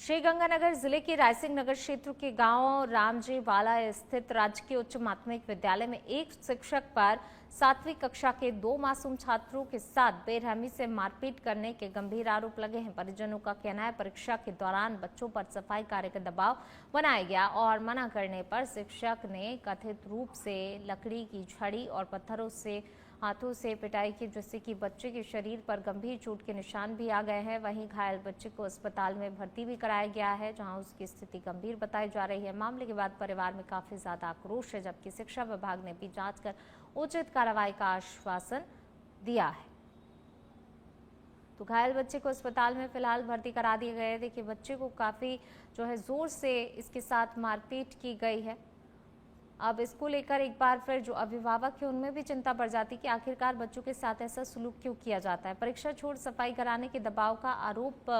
श्रीगंगानगर जिले के रायसिंह नगर क्षेत्र के गांव रामजी वाला स्थित राजकीय उच्च माध्यमिक विद्यालय में एक शिक्षक पर 7वीं कक्षा के 2 मासूम छात्रों के साथ बेरहमी से मारपीट करने के गंभीर आरोप लगे हैं। परिजनों का कहना है परीक्षा के दौरान बच्चों पर सफाई कार्य का दबाव बनाया गया और मना करने पर शिक्षक ने कथित रूप से लकड़ी की छड़ी और पत्थरों से हाथों से पिटाई की, जिससे कि बच्चे के शरीर पर गंभीर चोट के निशान भी आ गए हैं। वहीं घायल बच्चे को अस्पताल में भर्ती भी कराया गया है, जहां उसकी स्थिति गंभीर बताई जा रही है। मामले के बाद परिवार में काफी ज्यादा आक्रोश है, जबकि शिक्षा विभाग ने भी जांच कर उचित कार्रवाई का आश्वासन दिया है। तो घायल बच्चे को अस्पताल में फिलहाल भर्ती करा दिए गए। देखिए, बच्चे को काफी जोर से इसके साथ मारपीट की गई है। अब इसको लेकर एक बार फिर जो अभिभावक है उनमें भी चिंता बढ़ जाती है कि आखिरकार बच्चों के साथ ऐसा सुलूक क्यों किया जाता है। परीक्षा छोड़ सफाई कराने के दबाव का आरोप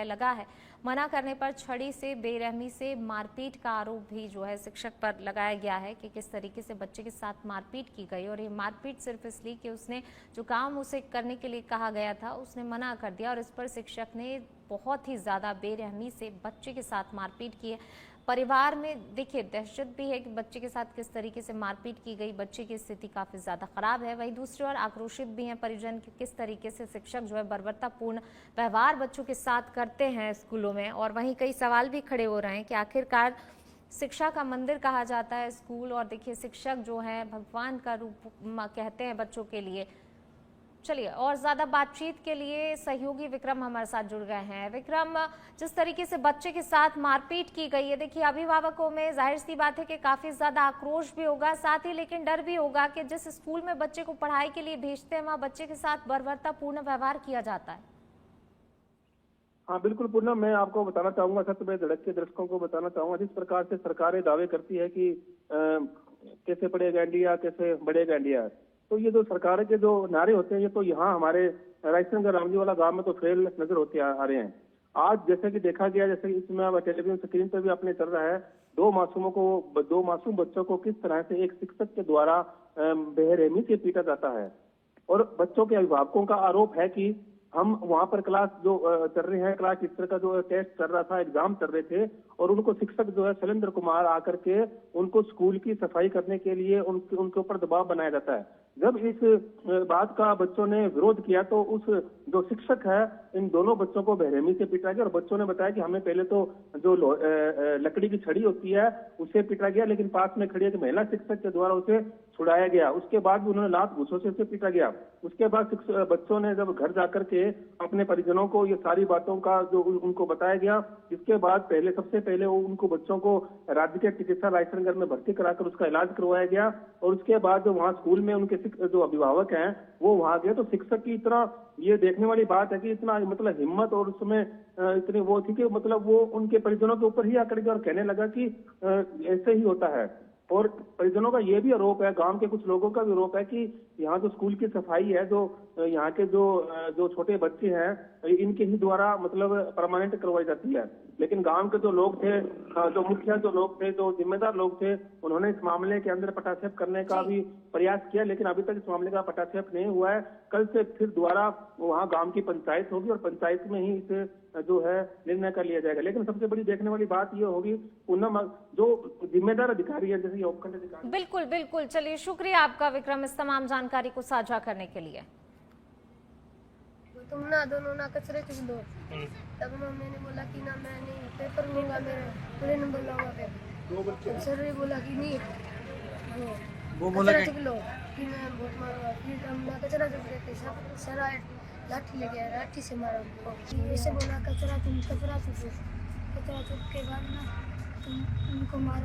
लगा है। मना करने पर छड़ी से बेरहमी से मारपीट का आरोप भी शिक्षक पर लगाया गया है कि किस तरीके से बच्चे के साथ मारपीट की गई। और ये मारपीट सिर्फ इसलिए कि उसने जो काम उसे करने के लिए कहा गया था उसने मना कर दिया और इस पर शिक्षक ने बहुत ही ज्यादा बेरहमी से बच्चे के साथ मारपीट की है। परिवार में देखिए दहशत भी है कि बच्चे के साथ किस तरीके से मारपीट की गई। बच्चे की स्थिति काफी ज्यादा खराब है। वहीं दूसरी ओर आक्रोशित भी हैं परिजन कि किस तरीके से शिक्षक बर्बरतापूर्ण व्यवहार बच्चों के साथ करते हैं स्कूलों में। और वहीं कई सवाल भी खड़े हो रहे हैं कि आखिरकार शिक्षा का मंदिर कहा जाता है स्कूल, और देखिए शिक्षक भगवान का रूप कहते हैं बच्चों के लिए। चलिए, और ज्यादा बातचीत के लिए सहयोगी विक्रम हमारे साथ जुड़ गए हैं। विक्रम, जिस तरीके से बच्चे के साथ मारपीट की गई है, देखिए अभिभावकों में जाहिर सी बात है कि काफी ज्यादा आक्रोश भी होगा, साथ ही लेकिन डर भी होगा कि जिस स्कूल में बच्चे को पढ़ाई के लिए भेजते हैं वहां बच्चे के साथ बर्बरतापूर्ण व्यवहार किया जाता है। हाँ बिल्कुल पूर्णा, मैं आपको बताना चाहूंगा, सत्य में धड़क के दर्शकों को बताना चाहूंगा, जिस प्रकार से सरकारें दावे करती है कि कैसे पढ़ेगा इंडिया, कैसे बढ़ेगा इंडिया, तो ये जो सरकार के जो नारे होते हैं ये तो यहाँ हमारे रायसिंह रामजी वाला गांव में तो फेल नजर होते आ रहे हैं। आज जैसे कि देखा गया, जैसे इसमें टेलीविजन स्क्रीन पर भी अपने चल रहा है, दो मासूम बच्चों को किस तरह से एक शिक्षक के द्वारा बेरहमी से पीटा जाता है। और बच्चों के अभिभावकों का आरोप है कि हम वहां पर क्लास चल रहे हैं, क्लास टीचर का टेस्ट चल रहा था, एग्जाम चल रहे थे, और उनको शिक्षक शैलेंद्र कुमार आकर के उनको स्कूल की सफाई करने के लिए उनके ऊपर दबाव बनाया जाता है। जब इस बात का बच्चों ने विरोध किया तो उस जो शिक्षक है इन दोनों बच्चों को बेरहमी से पीटा गया। और बच्चों ने बताया कि हमें पहले तो जो लकड़ी की छड़ी होती है उससे पीटा गया, लेकिन पास में खड़ी एक महिला शिक्षक के द्वारा उसे छुड़ाया गया। उसके बाद भी उन्होंने लात घूंसों से उसे पीटा गया। उसके बाद बच्चों ने जब घर जाकर के अपने परिजनों को ये सारी बातों का उनको बताया गया, इसके बाद सबसे पहले उनको बच्चों को राजकीय चिकित्सा रायसिंह में भर्ती कराकर उसका इलाज करवाया गया। और उसके बाद जो वहाँ स्कूल में उनके जो अभिभावक हैं वो वहां गए, तो शिक्षक की इतना ये देखने वाली बात है कि इतना हिम्मत और उसमें इतनी वो थी कि वो उनके परिजनों के ऊपर ही आकर के और कहने लगा कि ऐसे ही होता है। और परिजनों का ये भी आरोप है, गांव के कुछ लोगों का भी आरोप है कि यहाँ जो स्कूल की सफाई है, जो यहाँ के जो छोटे बच्चे हैं इनके ही द्वारा परमानेंट करवाई जाती है। लेकिन गांव के जो लोग थे, जो मुखिया लोग थे, जो जिम्मेदार लोग थे, उन्होंने इस मामले के अंदर पटाक्षेप करने का भी प्रयास किया, लेकिन अभी तक इस मामले का पटाक्षेप नहीं हुआ है। कल से फिर दोबारा वहाँ गांव की पंचायत होगी और पंचायत में ही इसे निर्णय कर लिया जाएगा। लेकिन सबसे बड़ी देखने वाली बात ये होगी जो जिम्मेदार अधिकारी है, जैसे उपखंड अधिकारी। बिल्कुल बिल्कुल, चलिए शुक्रिया आपका विक्रम इस तमाम जानकारी को साझा करने के लिए। तुम ना दोनों ना कचरे चुक दो। तब मैंने बोला कि ना मैं नहीं पेपर लूंगा, मेरे पूरे नंबर लाऊंगा पेपर। सर ने बोला कि नहीं वो बोला चुक लो कि मैं वोट मारूंगा। फिर हम ना कचरा चुक देते, सर आए लाठी ले गया, लाठी से मारा उनको। ऐसे बोला कचरा चुक के बाद ना तुम उनको मारा।